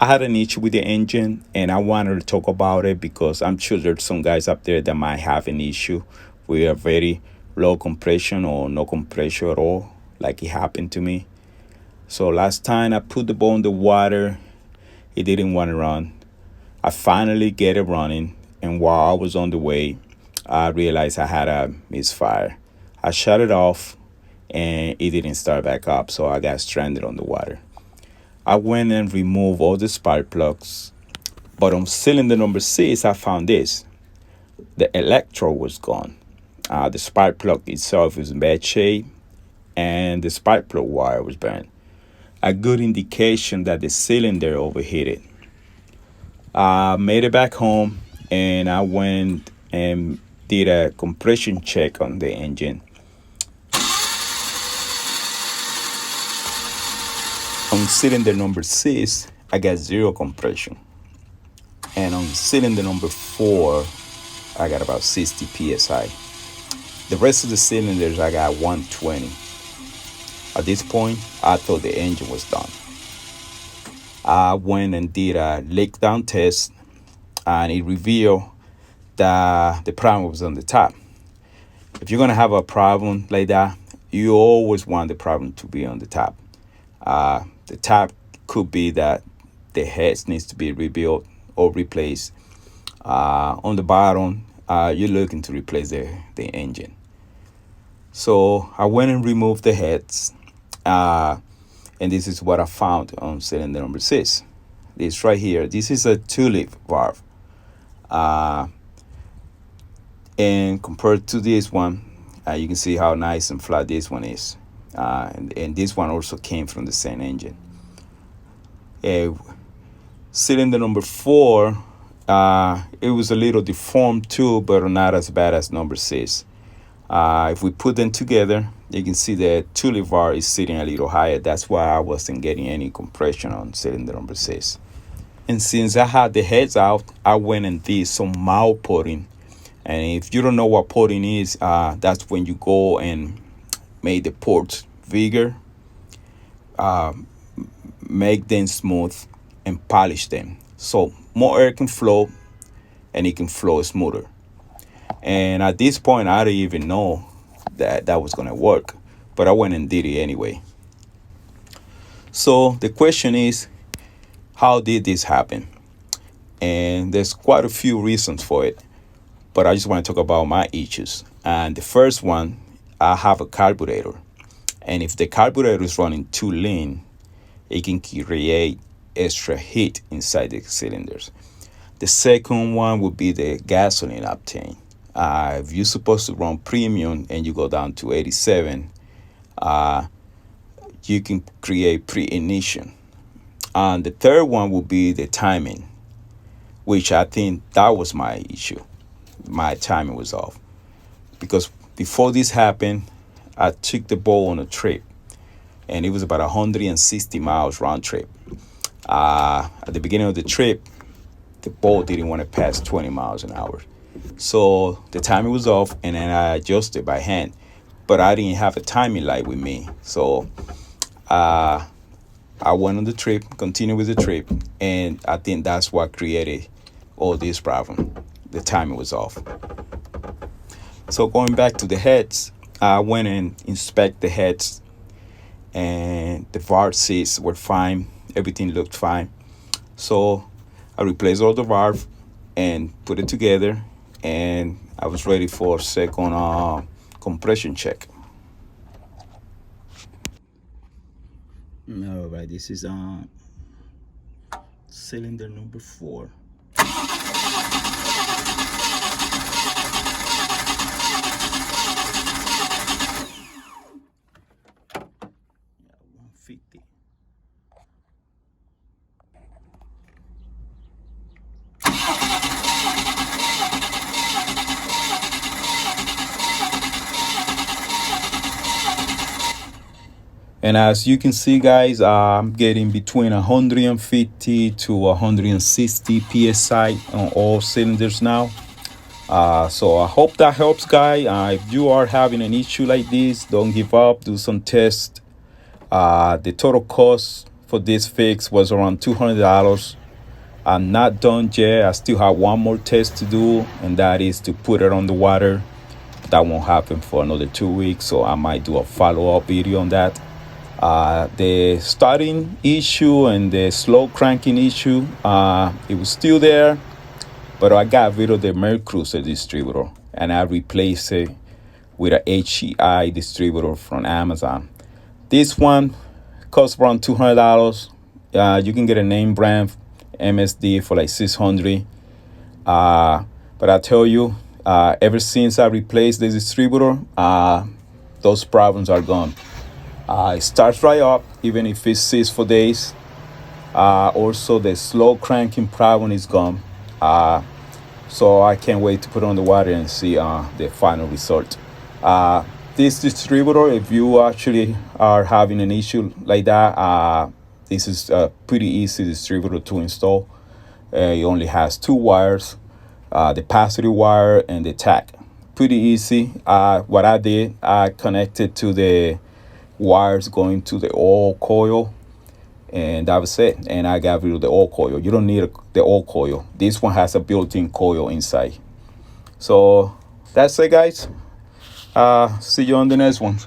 I had an issue with the engine, and I wanted to talk about it because I'm sure there's some guys up there that might have an issue with a very low compression or no compression at all, like it happened to me. So last time I put the boat in the water, it didn't want to run. I finally get it running, and while I was on the way, I realized I had a misfire. I shut it off, and it didn't start back up, so I got stranded on the water. I went and removed all the spark plugs, but on cylinder number 6, I found this. The electrode was gone. The spark plug itself was in bad shape, and the spark plug wire was burned. A good indication that the cylinder overheated. I made it back home, and I went and did a compression check on the engine. On cylinder number 6, I got zero compression. And on cylinder number 4, I got about 60 psi. The rest of the cylinders, I got 120. At this point, I thought the engine was done. I went and did a leak down test, and it revealed that the problem was on the top. If you're going to have a problem like that, you always want the problem to be on the top. The top could be that the heads needs to be rebuilt or replaced. On the bottom, you're looking to replace the engine. So I went and removed the heads, and this is what I found on cylinder number 6. This right here, this is a tulip valve. And compared to this one, you can see how nice and flat this one is. And this one also came from the same engine. Cylinder number 4, it was a little deformed too, but not as bad as number 6. If we put them together, you can see the tulip bar is sitting a little higher. That's why I wasn't getting any compression on cylinder number 6. And since I had the heads out, I went and did some mouth potting. And if you don't know what potting is, that's when you go and make the ports bigger, make them smooth, and polish them. So more air can flow, and it can flow smoother. And at this point, I didn't even know that was going to work, but I went and did it anyway. So the question is, how did this happen? And there's quite a few reasons for it, but I just want to talk about my issues. And the first one, I have a carburetor. And if the carburetor is running too lean, it can create extra heat inside the cylinders. The second one would be the gasoline octane. If you're supposed to run premium and you go down to 87, you can create pre-ignition. And the third one would be the timing, which I think that was my issue. My timing was off. Because before this happened, I took the boat on a trip, and it was about 160 miles round trip. At the beginning of the trip, the boat didn't want to pass 20 miles an hour. So the timing was off, and then I adjusted by hand. But I didn't have a timing light with me. So I went on the trip, continued with the trip, and I think that's what created all this problem. The timing was off. So going back to the heads, I went and inspected the heads, and the valve seats were fine. Everything looked fine. So I replaced all the valve and put it together, and I was ready for a second compression check. All right, this is cylinder number 4. Yeah, 150. And as you can see, guys, I'm getting between 150 to 160 psi on all cylinders now. So I hope that helps, guys. If you are having an issue like this, don't give up. Do some tests. The total cost for this fix was around $200. I'm not done yet. I still have one more test to do, and that is to put it on the water. That won't happen for another 2 weeks, so I might do a follow-up video on that. The starting issue and the slow cranking issue, it was still there, but I got rid of the Mercruiser distributor and I replaced it with a HEI distributor from Amazon. This one costs around $200. You can get a name brand MSD for like $600. But I tell you, ever since I replaced the distributor, those problems are gone. It starts right up, even if it sits for days. Also, the slow cranking problem is gone. So I can't wait to put it on the water and see the final result. This distributor, if you actually are having an issue like that, this is a pretty easy distributor to install. It only has two wires, the positive wire and the tag. Pretty easy. What I did, I connected to the wires going to the oil coil, and that was it. And I got rid of the oil coil. You don't need the oil coil. This one has a built-in coil inside. So that's it, guys. See you on the next one.